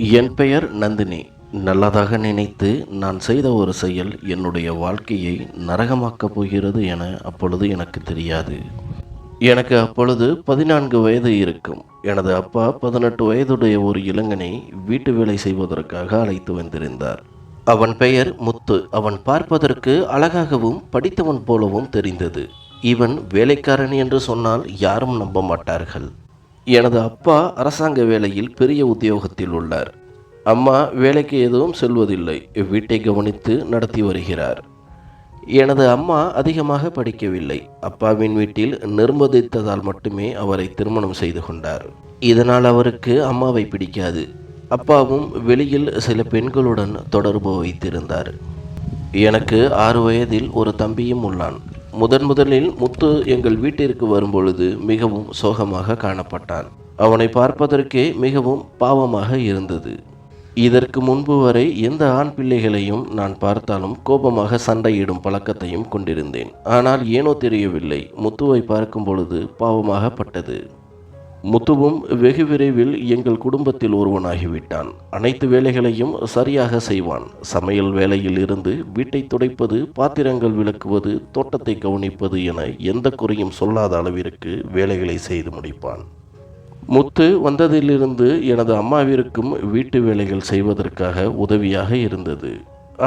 என் பெயர் நந்தினி. நல்லதாக நினைத்து நான் செய்த ஒரு செயல் என்னுடைய வாழ்க்கையை நரகமாக்கப் போகிறது என அப்பொழுது எனக்கு தெரியாது. எனக்கு அப்பொழுது 14 வயது இருக்கும். எனது அப்பா 18 வயதுடைய ஒரு இளைஞனை வீட்டு வேலை செய்வதற்காக அழைத்து வந்திருந்தார். அவன் பெயர் முத்து. அவன் பார்ப்பதற்கு அழகாகவும் படித்தவன் போலவும் தெரிந்தது. இவன் வேலைக்காரன் என்று சொன்னால் யாரும் நம்ப மாட்டார்கள். எனது அப்பா அரசாங்க வேலையில் பெரிய உத்தியோகத்தில் உள்ளார். அம்மா வேலைக்கு எதுவும் செல்வதில்லை, வீட்டை கவனித்து நடத்தி வருகிறார். எனது அம்மா அதிகமாக படிக்கவில்லை. அப்பாவின் வீட்டில் நிர்பந்தித்ததால் மட்டுமே அவரை திருமணம் செய்து கொண்டார். இதனால் அவருக்கு அம்மாவை பிடிக்காது. அப்பாவும் வெளியில் சில பெண்களுடன் தொடர்பு வைத்திருந்தார். எனக்கு 6 வயதில் ஒரு தம்பியும் உள்ளான். முதலில் முத்து எங்கள் வீட்டிற்கு வரும்பொழுது மிகவும் சோகமாக காணப்பட்டான். அவனை பார்ப்பதற்கே மிகவும் பாவமாக இருந்தது. இதற்கு முன்பு வரை எந்த ஆண் பிள்ளைகளையும் நான் பார்த்தாலும் கோபமாக சண்டையிடும் பழக்கத்தையும் கொண்டிருந்தேன். ஆனால் ஏனோ தெரியவில்லை, முத்துவை பார்க்கும் பொழுது பாவமாகப்பட்டது. முத்துவும் வெகு விரைவில் எங்கள் குடும்பத்தில் ஒருவனாகிவிட்டான். அனைத்து வேலைகளையும் சரியாக செய்வான். சமையல் வேலையில் இருந்து வீட்டை துடைப்பது, பாத்திரங்கள் விளக்குவது, தோட்டத்தை கவனிப்பது என எந்த குறையும் சொல்லாத அளவிற்கு வேலைகளை செய்து முடிப்பான். முத்து வந்ததிலிருந்து எனது அம்மாவிற்கும் வீட்டு வேலைகள் செய்வதற்காக உதவியாக இருந்தது.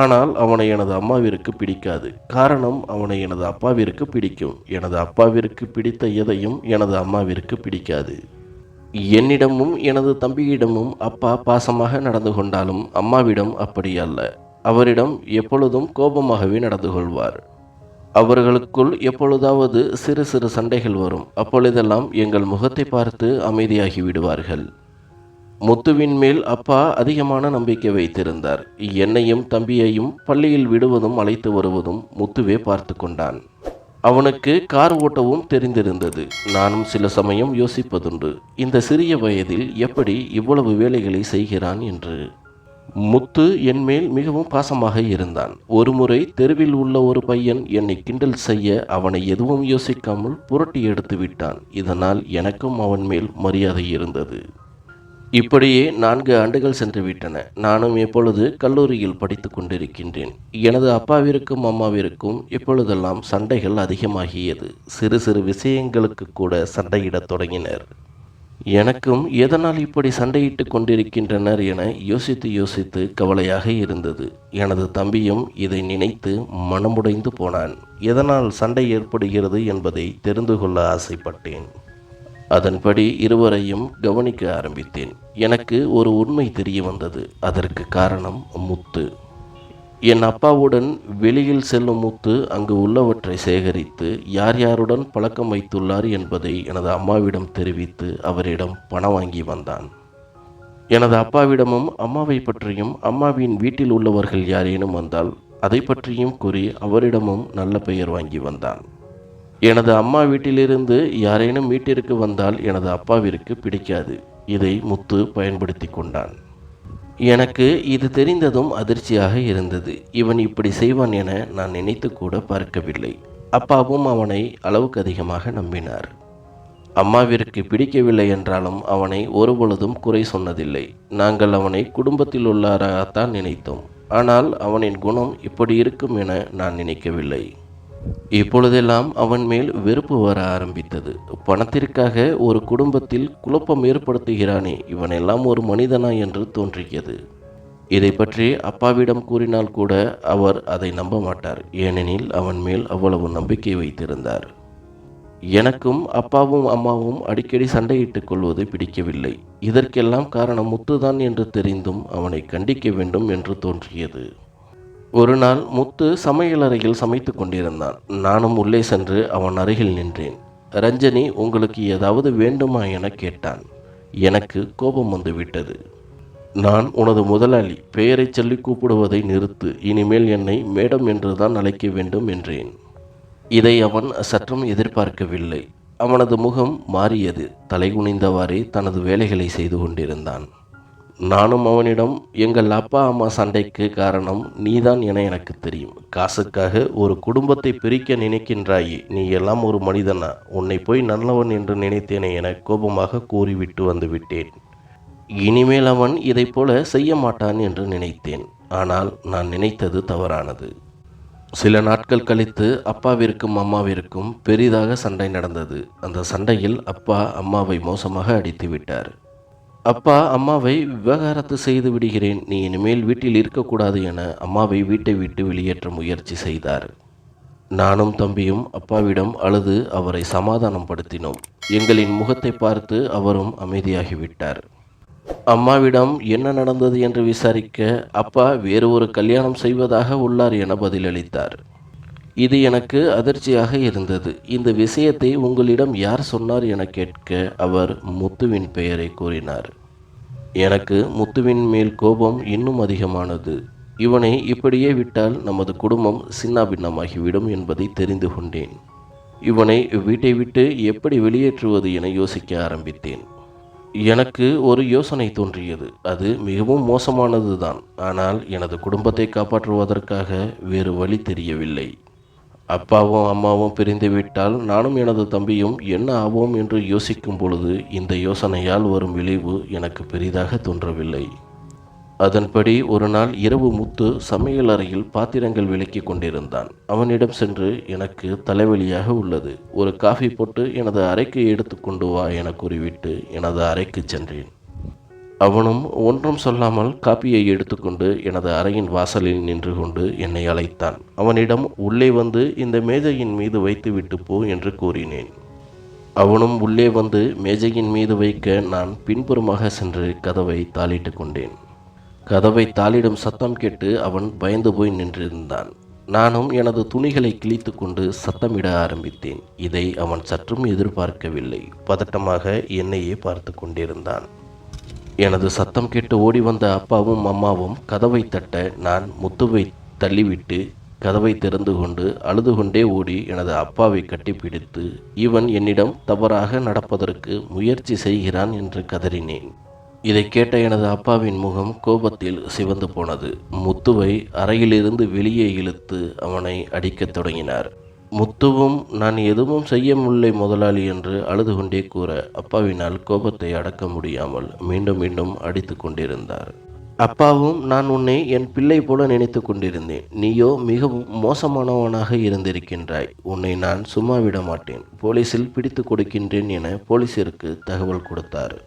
ஆனால் அவனை எனது அம்மாவிற்கு பிடிக்காது. காரணம், அவனை எனது அப்பாவிற்கு பிடிக்கும். எனது அப்பாவிற்கு பிடித்த எதையும் எனது அம்மாவிற்கு பிடிக்காது. என்னிடமும் எனது தம்பியிடமும் அப்பா பாசமாக நடந்து கொண்டாலும் அம்மாவிடம் அப்படி அல்ல. அவரிடம் எப்பொழுதும் கோபமாகவே நடந்து கொள்வார். அவர்களுக்குள் எப்பொழுதாவது சிறு சிறு சண்டைகள் வரும். அப்பொழுதெல்லாம் எங்கள் முகத்தை பார்த்து அமைதியாகி விடுவார்கள். முத்துவின் மேல் அப்பா அதிகமான நம்பிக்கை வைத்திருந்தார். என்னையும் தம்பியையும் பள்ளியில் விடுவதும் அழைத்து வருவதும் முத்துவே பார்த்து கொண்டான். அவனுக்கு கார் ஓட்டவும் தெரிந்திருந்தது. நானும் சில சமயம் யோசிப்பதுண்டு, இந்த சிறிய வயதில் எப்படி இவ்வளவு வேலைகளை செய்கிறான் என்று. முத்து என் மேல் மிகவும் பாசமாக இருந்தான். ஒருமுறை தெருவில் உள்ள ஒரு பையன் என்னை கிண்டல் செய்ய அவனை எதுவும் யோசிக்காமல் புரட்டி எடுத்து விட்டான். இதனால் எனக்கும் அவன் மேல் மரியாதை இருந்தது. இப்படியே 4 ஆண்டுகள் சென்று விட்டன. நானும் எப்பொழுது கல்லூரியில் படித்து கொண்டிருக்கின்றேன். எனது அப்பாவிற்கும் அம்மாவிற்கும் எப்பொழுதெல்லாம் சண்டைகள் அதிகமாகியது. சிறு சிறு விஷயங்களுக்கு கூட சண்டையிடத் தொடங்கினர். எனக்கும் எதனால் இப்படி சண்டையிட்டு கொண்டிருக்கின்றனர் என யோசித்து யோசித்து கவலையாக இருந்தது. எனது தம்பியும் இதை நினைத்து மனமுடைந்து போனான். எதனால் சண்டை ஏற்படுகிறது என்பதை தெரிந்து கொள்ள ஆசைப்பட்டேன். அதன்படி இருவரையும் கவனிக்க ஆரம்பித்தேன். எனக்கு ஒரு உண்மை தெரிய வந்தது. அதற்கு காரணம் முத்து. என் அப்பாவுடன் வெளியில் செல்லும் முத்து அங்கு உள்ளவற்றை சேகரித்து யார் யாருடன் பழக்கம் வைத்துள்ளார் என்பதை எனது அம்மாவிடம் தெரிவித்து அவரிடம் பணம் வாங்கி வந்தான். எனது அப்பாவிடமும் அம்மாவை பற்றியும் அம்மாவின் வீட்டில் உள்ளவர்கள் யாரேனும் வந்தால் அதை பற்றியும் கூறி அவரிடமும் நல்ல பெயர் வாங்கி வந்தான். எனது அம்மா வீட்டிலிருந்து யாரேனும் வீட்டிற்கு வந்தால் எனது அப்பாவிற்கு பிடிக்காது. இதை முத்து பயன்படுத்தி கொண்டான். எனக்கு இது தெரிந்ததும் அதிர்ச்சியாக இருந்தது. இவன் இப்படி செய்வான் என நான் நினைத்து கூட பார்க்கவில்லை. அப்பாவும் அவனை அளவுக்கு அதிகமாக நம்பினார். அம்மாவிற்கு பிடிக்கவில்லை என்றாலும் அவனை ஒருபொழுதும் குறை சொன்னதில்லை. நாங்கள் அவனை குடும்பத்தில் உள்ளாராகத்தான் நினைத்தோம். ஆனால் அவனின் குணம் இப்படி இருக்கும் என நான் நினைக்கவில்லை. இப்பொழுதெல்லாம் அவன் மேல் வெறுப்பு வர ஆரம்பித்தது. பணத்திற்காக ஒரு குடும்பத்தில் குழப்பம் ஏற்படுத்துகிறானே, இவனெல்லாம் ஒரு மனிதனா என்று தோன்றியது. இதை பற்றி அப்பாவிடம் கூறினால் கூட அவர் அதை நம்ப மாட்டார். ஏனெனில் அவன் மேல் அவ்வளவு நம்பிக்கை வைத்திருந்தார். எனக்கும் அப்பாவும் அம்மாவும் அடிக்கடி சண்டையிட்டுக் கொள்வது பிடிக்கவில்லை. இதற்கெல்லாம் காரணம் முத்துதான் என்று தெரிந்தும் அவனை கண்டிக்க வேண்டும் என்று தோன்றியது. ஒரு நாள் முத்து சமையலறையில் சமைத்து கொண்டிருந்தான். நானும் உள்ளே சென்று அவன் அருகில் நின்றேன். ரஞ்சனி, உங்களுக்கு ஏதாவது வேண்டுமா என கேட்டான். எனக்கு கோபம் வந்துவிட்டது. நான் உனது முதலாளி, பெயரை சொல்லி கூப்பிடுவதை நிறுத்து. இனிமேல் என்னை மேடம் என்றுதான் அழைக்க வேண்டும் என்றேன். இதை அவன் சற்றும் எதிர்பார்க்கவில்லை. அவனது முகம் மாறியது. தலைகுனிந்தவாறே தனது வேலைகளை செய்து கொண்டிருந்தான். நானும் அவனிடம், எங்கள் அப்பா அம்மா சண்டைக்கு காரணம் நீதான் என எனக்கு தெரியும். காசுக்காக ஒரு குடும்பத்தை பிரிக்க நினைக்கின்றாயே, நீ எல்லாம் ஒரு மனிதனா? உன்னை போய் நல்லவன் என்று நினைத்தேனே என கோபமாக கூறிவிட்டு வந்துவிட்டேன். இனிமேல் அவன் இதைப் போல செய்ய மாட்டான் என்று நினைத்தேன். ஆனால் நான் நினைத்தது தவறானது. சில நாட்கள் கழித்து அப்பாவிற்கும் அம்மாவிற்கும் பெரிதாக சண்டை நடந்தது. அந்த சண்டையில் அப்பா அம்மாவை மோசமாக அடித்து விட்டார். அப்பா அம்மாவை விவாகரத்து செய்து விடுகிறேன், நீ இனிமேல் வீட்டில் இருக்கக்கூடாது என அம்மாவை வீட்டை விட்டு வெளியேற்ற முயற்சி செய்தார். நானும் தம்பியும் அப்பாவிடம் அழுது அவரை சமாதானப்படுத்தினோம். எங்களின் முகத்தை பார்த்து அவரும் அமைதியாகிவிட்டார். அம்மாவிடம் என்ன நடந்தது என்று விசாரிக்க அப்பா வேறு ஒரு கல்யாணம் செய்வதாக உள்ளார் என பதிலளித்தார். இது எனக்கு அதிர்ச்சியாக இருந்தது. இந்த விஷயத்தை உங்களிடம் யார் சொன்னார் என கேட்க அவர் முத்துவின் பெயரை கூறினார். எனக்கு முத்துவின் மேல் கோபம் இன்னும் அதிகமானது. இவனை இப்படியே விட்டால் நமது குடும்பம் சின்னாபின்னமாகிவிடும் என்பதை தெரிந்து கொண்டேன். இவனை வீட்டை விட்டு எப்படி வெளியேற்றுவது என யோசிக்க ஆரம்பித்தேன். எனக்கு ஒரு யோசனை தோன்றியது. அது மிகவும் மோசமானதுதான். ஆனால் எனது குடும்பத்தை காப்பாற்றுவதற்காக வேறு வழி தெரியவில்லை. அப்பாவும் அம்மாவும் பிரிந்துவிட்டால் நானும் எனது தம்பியும் என்ன ஆவோம் என்று யோசிக்கும் பொழுது இந்த யோசனையால் வரும் விளைவு எனக்கு பெரிதாக தோன்றவில்லை. அதன்படி ஒரு நாள் இரவு முத்து சமையல் அறையில் பாத்திரங்கள் விலக்கி கொண்டிருந்தான். அவனிடம் சென்று, எனக்கு தலைவலியாக உள்ளது, ஒரு காஃபி போட்டு எனது அறைக்கு எடுத்து கொண்டு வா என கூறிவிட்டு எனது அறைக்கு சென்றேன். அவனும் ஒன்றும் சொல்லாமல் காப்பியை எடுத்துக்கொண்டு எனது அறையின் வாசலில் நின்று கொண்டு என்னை அழைத்தான். அவனிடம் உள்ளே வந்து இந்த மேஜையின் மீது வைத்துவிட்டு போ என்று கூறினேன். அவனும் உள்ளே வந்து மேஜையின் மீது வைக்க நான் பின்புறமாக சென்று கதவை தாளிட்டு கொண்டேன். கதவை தாளிடும் சத்தம் கேட்டு அவன் பயந்து போய் நின்றிருந்தான். நானும் எனது துணிகளை கிழித்து கொண்டு சத்தமிட ஆரம்பித்தேன். இதை அவன் சற்றும் எதிர்பார்க்கவில்லை. பதட்டமாக என்னையே பார்த்து கொண்டிருந்தான். எனது சத்தம் கேட்டு ஓடி வந்த அப்பாவும் அம்மாவும் கதவை தட்ட நான் முத்துவை தள்ளிவிட்டு கதவை திறந்து கொண்டு அழுது கொண்டே ஓடி எனது அப்பாவை கட்டிப்பிடித்து, இவன் என்னிடம் தவறாக நடப்பதற்கு முயற்சி செய்கிறான் என்று கதறினேன். இதை கேட்ட எனது அப்பாவின் முகம் கோபத்தில் சிவந்து போனது. முத்துவை அறையிலிருந்து வெளியே இழுத்து அவனை அடிக்கத் தொடங்கினார். முத்துவும் நான் எதுவும் செய்ய முடியலை முதலாளி என்று அழுது கொண்டே கூற அப்பாவினால் கோபத்தை அடக்க முடியாமல் மீண்டும் மீண்டும் அடித்து கொண்டிருந்தார். அப்பாவும், நான் உன்னை என் பிள்ளை போல நினைத்து கொண்டிருந்தேன். நீயோ மிகவும் மோசமானவனாக இருந்திருக்கின்றாய். உன்னை நான் சும்மா விட மாட்டேன், போலீஸில் பிடித்து கொடுக்கின்றேன் என போலீசிற்கு தகவல் கொடுத்தார்.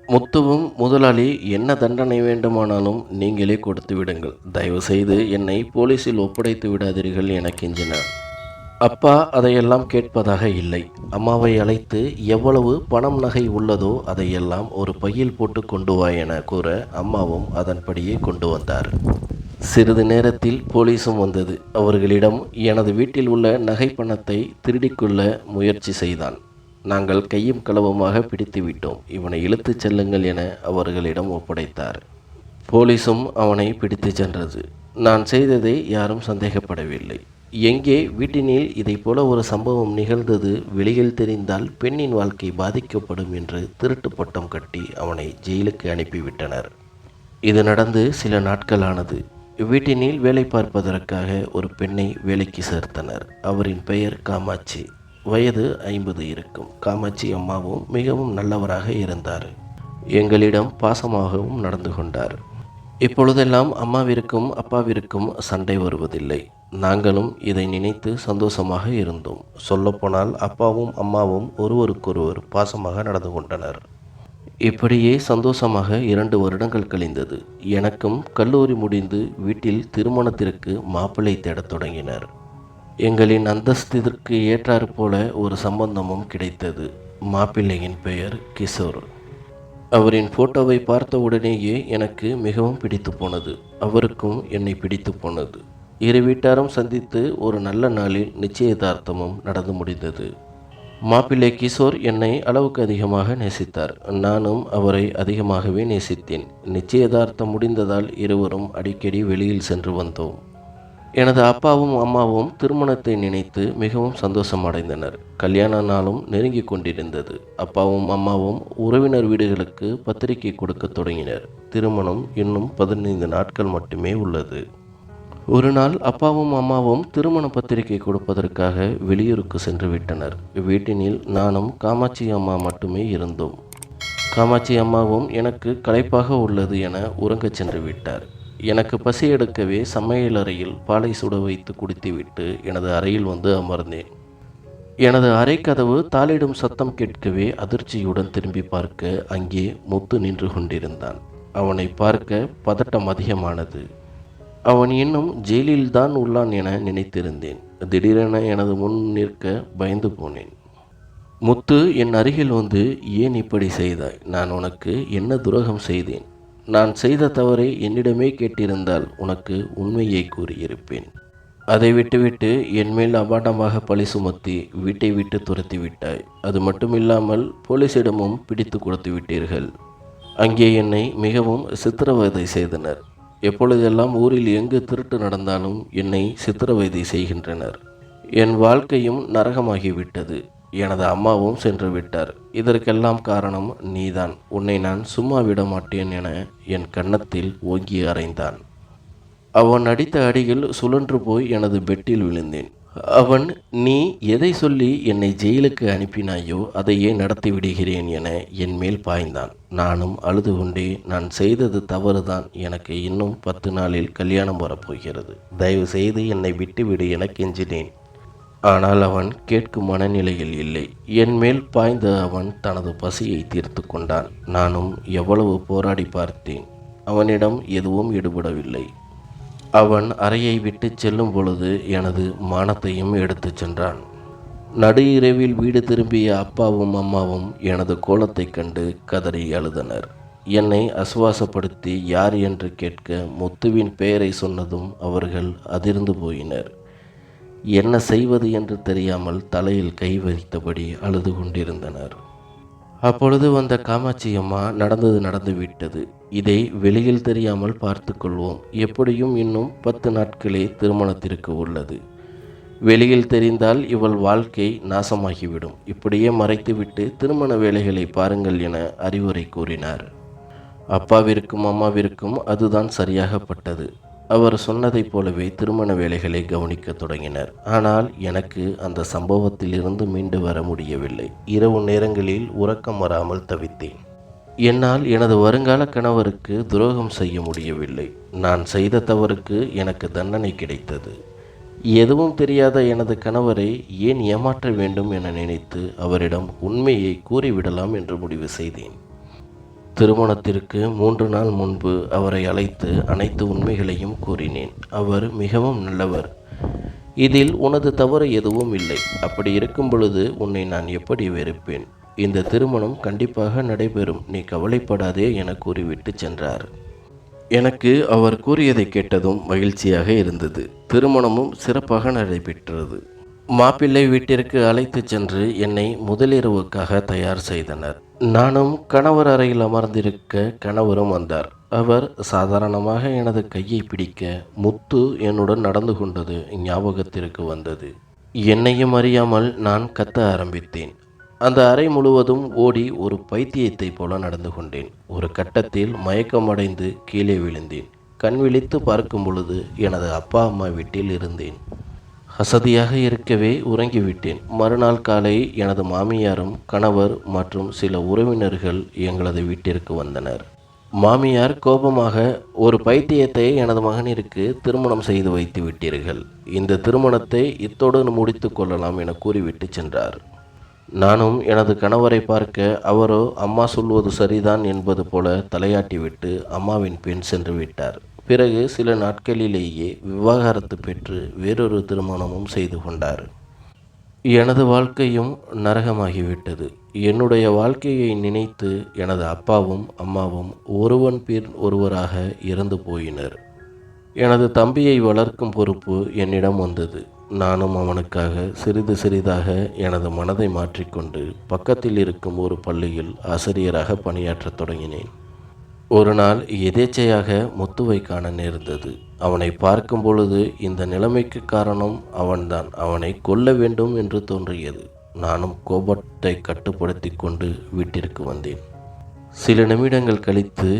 முத்துவும், முதலாளி, என்ன தண்டனை வேண்டுமானாலும் நீங்களே கொடுத்து விடுங்கள், தயவு செய்து என்னை போலீஸில் ஒப்படைத்து விடாதீர்கள் என கெஞ்சினார். அப்பா அதையெல்லாம் கேட்பதாக இல்லை. அம்மாவை அழைத்து எவ்வளவு பணம் நகை உள்ளதோ அதையெல்லாம் ஒரு பையில் போட்டு கொண்டு வா என கூற அம்மாவும் அதன்படியே கொண்டு வந்தார். சிறிது நேரத்தில் போலீஸும் வந்தது. அவர்களிடம் எனது வீட்டில் உள்ள நகை பணத்தை திருடிக்கொள்ள முயற்சி செய்தான். நாங்கள் கையும் களவுமாக பிடித்து விட்டோம், இவனை இழுத்துச் செல்லுங்கள் என அவர்களிடம் ஒப்படைத்தார். போலீஸும் அவனை பிடித்து சென்றது. நான் செய்ததை யாரும் சந்தேகப்படவில்லை. எங்கே வீட்டினில் இதைப்போல ஒரு சம்பவம் நிகழ்ந்தது வெளியில் தெரிந்தால் பெண்ணின் வாழ்க்கை பாதிக்கப்படும் என்று திருட்டு பட்டம் கட்டி அவனை ஜெயிலுக்கு அனுப்பிவிட்டனர். இது நடந்து சில நாட்களானது. வீட்டினில் வேலை பார்ப்பதற்காக ஒரு பெண்ணை வேலைக்கு சேர்த்தனர். அவரின் பெயர் காமாட்சி. வயது 50 இருக்கும். காமாட்சி அம்மாவும் மிகவும் நல்லவராக இருந்தார். எங்களிடம் பாசமாகவும் நடந்து கொண்டார். இப்பொழுதெல்லாம் அம்மாவிற்கும் அப்பாவிற்கும் சண்டை வருவதில்லை. நாங்களும் இதை நினைத்து சந்தோஷமாக இருந்தோம். சொல்லப்போனால் அப்பாவும் அம்மாவும் ஒருவருக்கொருவர் பாசமாக நடந்து கொண்டனர். இப்படியே சந்தோஷமாக 2 வருடங்கள் கழிந்தது. எனக்கும் கல்லூரி முடிந்து வீட்டில் திருமணத்திற்கு மாப்பிள்ளை தேடத் தொடங்கினர். எங்களின் அந்தஸ்திற்கு ஏற்றாறு போல ஒரு சம்பந்தமும் கிடைத்தது. மாப்பிள்ளையின் பெயர் கிஷோர். அவரின் போட்டோவை பார்த்த உடனேயே எனக்கு மிகவும் பிடித்து போனது. அவருக்கும் என்னை பிடித்து போனது. இரு வீட்டாரும் சந்தித்து ஒரு நல்ல நாளில் நிச்சயதார்த்தமும் நடந்து முடிந்தது. மாப்பிள்ளை கிஷோர் என்னை அளவுக்கு அதிகமாக நேசித்தார். நானும் அவரை அதிகமாகவே நேசித்தேன். நிச்சயதார்த்தம் முடிந்ததால் இருவரும் அடிக்கடி வெளியில் சென்று வந்தோம். எனது அப்பாவும் அம்மாவும் திருமணத்தை நினைத்து மிகவும் சந்தோஷம் அடைந்தனர். கல்யாண நாளும் நெருங்கி கொண்டிருந்தது. அப்பாவும் அம்மாவும் உறவினர் வீடுகளுக்கு பத்திரிகை கொடுக்க தொடங்கினர். திருமணம் இன்னும் 15 நாட்கள் மட்டுமே உள்ளது. ஒரு நாள் அப்பாவும் அம்மாவும் திருமண பத்திரிகை கொடுப்பதற்காக வெளியூருக்கு சென்று விட்டனர். வீட்டினில் நானும் காமாட்சி அம்மா மட்டுமே இருந்தோம். காமாட்சி அம்மாவும் எனக்கு களைப்பாக உள்ளது என உறங்கச் சென்று விட்டார். எனக்கு பசி எடுக்கவே சமையலறையில் பாலை சுட வைத்து குடித்துவிட்டு எனது அறையில் வந்து அமர்ந்தேன். எனது அறை கதவு தாளிடும் சத்தம் கேட்கவே அதிர்ச்சியுடன் திரும்பி பார்க்க அங்கே முத்து நின்று கொண்டிருந்தான். அவனை பார்க்க பதட்டம் அதிகமானது. அவன் இன்னும் ஜெயிலில்தான் உள்ளான் என நினைத்திருந்தேன். திடீரென எனது முன் நிற்க பயந்து போனேன். முத்து என் அருகில் வந்து, ஏன் இப்படி செய்தாய்? நான் உனக்கு என்ன துரோகம் செய்தேன்? நான் செய்த தவறை என்னிடமே கேட்டிருந்தால் உனக்கு உண்மையை கூறியிருப்பேன். அதை விட்டுவிட்டு என்மேல் அபாண்டமாக பழி சுமத்தி வீட்டை விட்டு துரத்தி விட்டாய். அது மட்டுமில்லாமல் போலீசிடமும் பிடித்து கொடுத்து விட்டீர்கள். அங்கே என்னை மிகவும் சித்திரவதை செய்தனர். எப்பொழுதெல்லாம் ஊரில் எங்கு திருட்டு நடந்தாலும் என்னை சித்திரவதை செய்கின்றனர். என் வாழ்க்கையும் நரகமாகிவிட்டது. எனது அம்மாவும் சென்று விட்டார். இதற்கெல்லாம் காரணம் நீதான். உன்னை நான் சும்மா விட மாட்டேன் என என் கன்னத்தில் ஓங்கி அறைந்தான். அவன் அடித்த அடியில் சுழன்று போய் எனது பெட்டில் விழுந்தேன். அவன், நீ எதை சொல்லி என்னை ஜெயிலுக்கு அனுப்பினாயோ அதையே நடத்தி விடுகிறேன் என என் மேல் பாய்ந்தான். நானும் அழுது கொண்டே, நான் செய்தது தவறுதான். எனக்கு இன்னும் 10 நாளில் கல்யாணம் வரப்போகிறது. தயவு செய்து என்னை விட்டுவிடு என கெஞ்சினேன். ஆனால் அவன் கேட்கும் மனநிலையில் இல்லை. என் மேல் பாய்ந்த அவன் தனது பசியை தீர்த்து கொண்டான். நானும் எவ்வளவு போராடி பார்த்தேன். அவனிடம் எதுவும் ஈடுபடவில்லை. அவன் அறையை விட்டு செல்லும் பொழுது எனது மானத்தையும் எடுத்து சென்றான். நடு இரவில் வீடு திரும்பிய அப்பாவும் அம்மாவும் எனது கோலத்தைக் கண்டு கதறி அழுதனர். என்னை அசுவாசப்படுத்தி யார் என்று கேட்க முத்துவின் பெயரை சொன்னதும் அவர்கள் அதிர்ந்து போயினர். என்ன செய்வது என்று தெரியாமல் தலையில் கை வைத்தபடி அழுது கொண்டிருந்தனர். அப்பொழுது வந்த காமாட்சி அம்மா, நடந்தது நடந்து விட்டது. இதை வெளியில் தெரியாமல் பார்த்து கொள்வோம். எப்படியும் இன்னும் 10 நாட்களே திருமணத்திற்கு உள்ளது. வெளியில் தெரிந்தால் இவள் வாழ்க்கை நாசமாகிவிடும். இப்படியே மறைத்துவிட்டு திருமண வேலைகளை பாருங்கள் என அறிவுரை கூறினார். அப்பாவிற்கும் அம்மாவிற்கும் அதுதான் சரியாகப்பட்டது. அவர் சொன்னதைப் போலவே திருமண வேலைகளை கவனிக்க தொடங்கினர். ஆனால் எனக்கு அந்த சம்பவத்திலிருந்து மீண்டு வர முடியவில்லை. இரவு நேரங்களில் உறக்கம் வராமல் தவித்தேன். என்னால் எனது வருங்கால கணவருக்கு துரோகம் செய்ய முடியவில்லை. நான் செய்த தவறுக்கு எனக்கு தண்டனை கிடைத்தது. எதுவும் தெரியாத எனது கணவரை ஏன் ஏமாற்ற வேண்டும் என நினைத்து அவரிடம் உண்மையை கூறிவிடலாம் என்று முடிவு செய்தேன். திருமணத்திற்கு 3 நாள் முன்பு அவரை அழைத்து அனைத்து உண்மைகளையும் கூறினேன். அவர் மிகவும் நல்லவர். இதில் உனது தவறு எதுவும் இல்லை. அப்படி இருக்கும் பொழுது உன்னை நான் எப்படி வெறுப்பேன்? இந்த திருமணம் கண்டிப்பாக நடைபெறும், நீ கவலைப்படாதே என கூறிவிட்டு சென்றார். எனக்கு அவர் கூறியதை கேட்டதும் மகிழ்ச்சியாக இருந்தது. திருமணமும் சிறப்பாக நடைபெற்றது. மாப்பிள்ளை வீட்டிற்கு அழைத்து சென்று என்னை முதலிரவுக்காக தயார் செய்தனர். நானும் கணவர் அறையில் அமர்ந்திருக்க கணவரும் வந்தார். அவர் சாதாரணமாக எனது கையை பிடிக்க முத்து என்னுடன் நடந்து கொண்டது ஞாபகத்திற்கு வந்தது. என்னையும் அறியாமல் நான் கத்த ஆரம்பித்தேன். அந்த அறை முழுவதும் ஓடி ஒரு பைத்தியத்தை போல நடந்து கொண்டேன். ஒரு கட்டத்தில் மயக்கமடைந்து கீழே விழுந்தேன். கண் விழித்து பார்க்கும் பொழுது எனது அப்பா அம்மா வீட்டில் இருந்தேன். அசதியாக இருக்கவே உறங்கிவிட்டேன். மறுநாள் காலை எனது மாமியாரும் கணவர் மற்றும் சில உறவினர்கள் எங்களது வீட்டிற்கு வந்தனர். மாமியார் கோபமாக, ஒரு பைத்தியத்தை எனது மகனிற்கு திருமணம் செய்து வைத்து விட்டீர்கள். இந்த திருமணத்தை இத்தோடு முடித்து கொள்ளலாம் என கூறிவிட்டு சென்றார். நானும் எனது கணவரை பார்க்க அவரோ அம்மா சொல்வது சரிதான் என்பது போல தலையாட்டிவிட்டு அம்மாவின் பின் சென்று விட்டார். பிறகு சில நாட்களிலேயே விவாகரத்து பெற்று வேறொரு திருமணமும் செய்து கொண்டார். எனது வாழ்க்கையும் நரகமாகிவிட்டது. என்னுடைய வாழ்க்கையை நினைத்து எனது அப்பாவும் அம்மாவும் ஒருவன் பின் ஒருவராக இறந்து போயினர். எனது தம்பியை வளர்க்கும் பொறுப்பு என்னிடம் வந்தது. நானும் அவனுக்காக சிறிது சிறிதாக எனது மனதை மாற்றிக்கொண்டு பக்கத்தில் இருக்கும் ஒரு பள்ளியில் ஆசிரியராக பணியாற்றத் தொடங்கினேன். ஒரு நாள் எதேச்சையாக முத்துவை காண நேர்ந்தது. அவனை பார்க்கும் பொழுது இந்த நிலைமைக்கு காரணம் அவன்தான். அவனை கொல்ல வேண்டும் என்று தோன்றியது. நானும் கோபத்தை கட்டுப்படுத்தி கொண்டு வீட்டிற்கு வந்தேன். சில நிமிடங்கள் கழித்து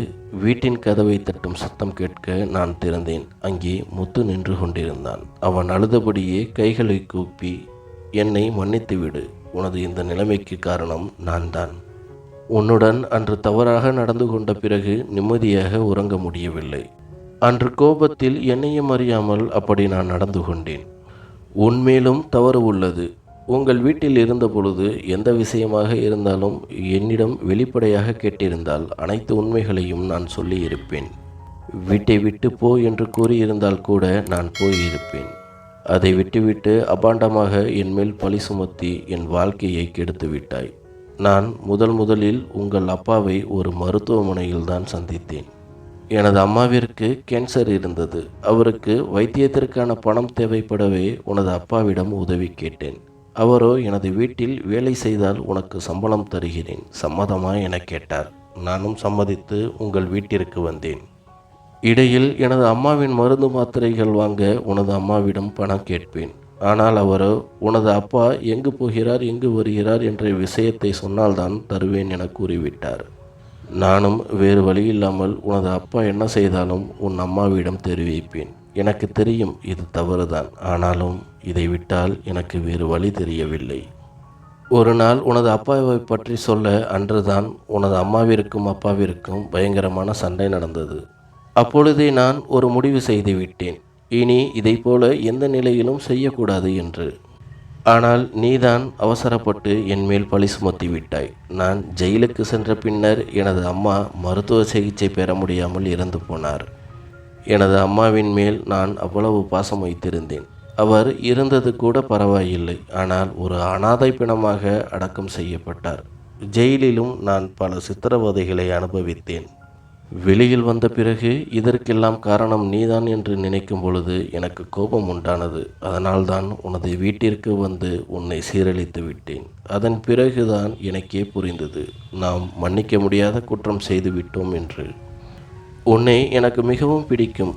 வீட்டின் கதவை தட்டும் சத்தம் கேட்க நான் திறந்தேன். அங்கே முத்து நின்று கொண்டிருந்தான். அவன் அழுதபடியே கைகளை கூப்பி, என்னை மன்னித்து விடு. உனது இந்த நிலைமைக்கு காரணம் நான் தான். உன்னுடன் அன்று தவறாக நடந்து கொண்ட பிறகு நிம்மதியாக உறங்க முடியவில்லை. அன்று கோபத்தில் என்னையும் அறியாமல் அப்படி நான் நடந்து கொண்டேன். உன்மேலும் தவறு உள்ளது. உங்கள் வீட்டில் இருந்தபொழுது எந்த விஷயமாக இருந்தாலும் என்னிடம் வெளிப்படையாக கேட்டிருந்தால் அனைத்து உண்மைகளையும் நான் சொல்லியிருப்பேன். வீட்டை விட்டு போ என்று கூறியிருந்தால் கூட நான் போயிருப்பேன். அதை விட்டுவிட்டு அபாண்டமாக என்மேல் பழி சுமத்தி என் வாழ்க்கையை கெடுத்து விட்டாய். நான் முதலில் உங்கள் அப்பாவை ஒரு மருத்துவமனையில்தான் சந்தித்தேன். எனது அம்மாவிற்கு கேன்சர் இருந்தது. அவருக்கு வைத்தியத்திற்கான பணம் தேவைப்படவே உனது அப்பாவிடம் உதவி கேட்டேன். அவரோ எனது வீட்டில் வேலை செய்தால் உனக்கு சம்பளம் தருகிறேன், சம்மதமா என கேட்டார். நானும் சம்மதித்து உங்கள் வீட்டிற்கு வந்தேன். இடையில் எனது அம்மாவின் மருந்து மாத்திரைகள் வாங்க உனது அம்மாவிடம் பணம் கேட்பேன். ஆனால் அவரோ உனது அப்பா எங்கு போகிறார் எங்கு வருகிறார் என்ற விஷயத்தை சொன்னால்தான் தருவேன் என கூறிவிட்டார். நானும் வேறு வழி இல்லாமல் உனது அப்பா என்ன செய்தாலும் உன் அம்மாவிடம் தெரிவிப்பேன். எனக்கு தெரியும் இது தவறுதான், ஆனாலும் இதை விட்டால் எனக்கு வேறு வழி தெரியவில்லை. ஒரு நாள் உனது அப்பாவை பற்றி சொல்ல அன்றுதான் உனது அம்மாவிற்கும் அப்பாவிற்கும் பயங்கரமான சண்டை நடந்தது. அப்பொழுதே நான் ஒரு முடிவு செய்து விட்டேன், இனி இதைப்போல எந்த நிலையிலும் செய்யக்கூடாது என்று. ஆனால் நீதான் அவசரப்பட்டு என் மேல் பழி சுமத்தி விட்டாய். நான் ஜெயிலுக்கு சென்ற பின்னர் எனது அம்மா மருத்துவ சிகிச்சை பெற முடியாமல் இறந்து போனார். எனது அம்மாவின் மேல் நான் அவ்வளவு பாசம் வைத்திருந்தேன். அவர் இருந்தது கூட பரவாயில்லை, ஆனால் ஒரு அனாதை பிணமாக அடக்கம் செய்யப்பட்டார். ஜெயிலிலும் நான் பல சித்திரவதைகளை அனுபவித்தேன். வெளியில் வந்த பிறகு இதற்கெல்லாம் காரணம் நீதான் என்று நினைக்கும் பொழுது எனக்கு கோபம் உண்டானது. அதனால்தான் உனது வீட்டிற்கு வந்து உன்னை சீரழித்து விட்டேன். அதன் பிறகுதான் எனக்கே புரிந்தது, நாம் மன்னிக்க முடியாத குற்றம் செய்து விட்டோம் என்று. உன்னை எனக்கு மிகவும் பிடிக்கும்.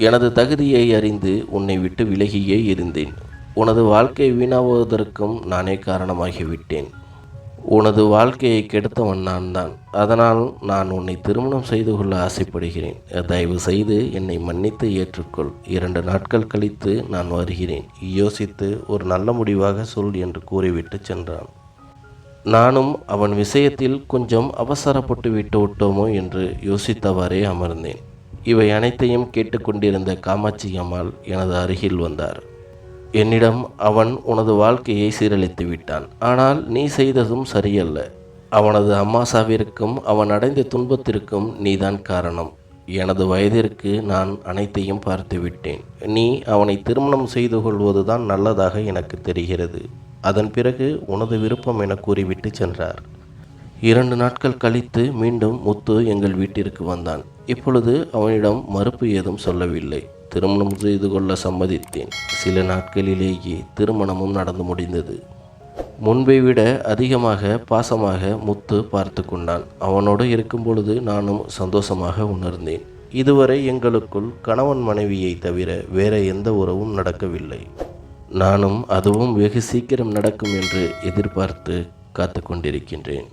எனது தகுதியை அறிந்து உன்னை விட்டு விலகியே இருந்தேன். உனது வாழ்க்கை வீணாவதற்கும் நானே காரணமாகிவிட்டேன். உனது வாழ்க்கையை கெடுத்தவன் நான் தான். அதனால் நான் உன்னை திருமணம் செய்து கொள்ள ஆசைப்படுகிறேன். தயவு செய்து என்னை மன்னித்து ஏற்றுக்கொள். 2 நாட்கள் கழித்து நான் வருகிறேன். யோசித்து ஒரு நல்ல முடிவாக சொல் என்று கூறிவிட்டு சென்றான். நானும் அவன் விஷயத்தில் கொஞ்சம் அவசரப்பட்டு விட்டோமோ என்று யோசித்தவாறே அமர்ந்தேன். இவை அனைத்தையும் கேட்டுக்கொண்டிருந்த காமாட்சி அம்மாள் எனது அருகில் வந்தார். என்னிடம் அவன் உனது வாழ்க்கையை சீரழித்து விட்டான், ஆனால் நீ செய்ததும் சரியல்ல. அவனது அம்மாசாவிற்கும் அவன் அடைந்த துன்பத்திற்கும் நீதான் காரணம். எனது வயதிற்கு நான் அனைத்தையும் பார்த்து விட்டேன். நீ அவனை திருமணம் செய்து கொள்வதுதான் நல்லதாக எனக்கு தெரிகிறது. அதன் பிறகு உனது விருப்பம் என கூறிவிட்டு சென்றார். 2 நாட்கள் கழித்து மீண்டும் முத்து எங்கள் வீட்டிற்கு வந்தான். இப்பொழுது அவனிடம் மறுப்பு ஏதும் சொல்லவில்லை. திருமணம் செய்து கொள்ள சம்மதித்தேன். சில நாட்களிலேயே திருமணமும் நடந்து முடிந்தது. முன்பை விட அதிகமாக பாசமாக முத்து பார்த்து கொண்டான். அவனோடு இருக்கும் பொழுது நானும் சந்தோஷமாக உணர்ந்தேன். இதுவரை எங்களுக்குள் கணவன் மனைவியை தவிர வேற எந்த உறவும் நடக்கவில்லை. நானும் அதுவும் வெகு சீக்கிரம் நடக்கும் என்று எதிர்பார்த்து காத்து கொண்டிருக்கின்றேன்.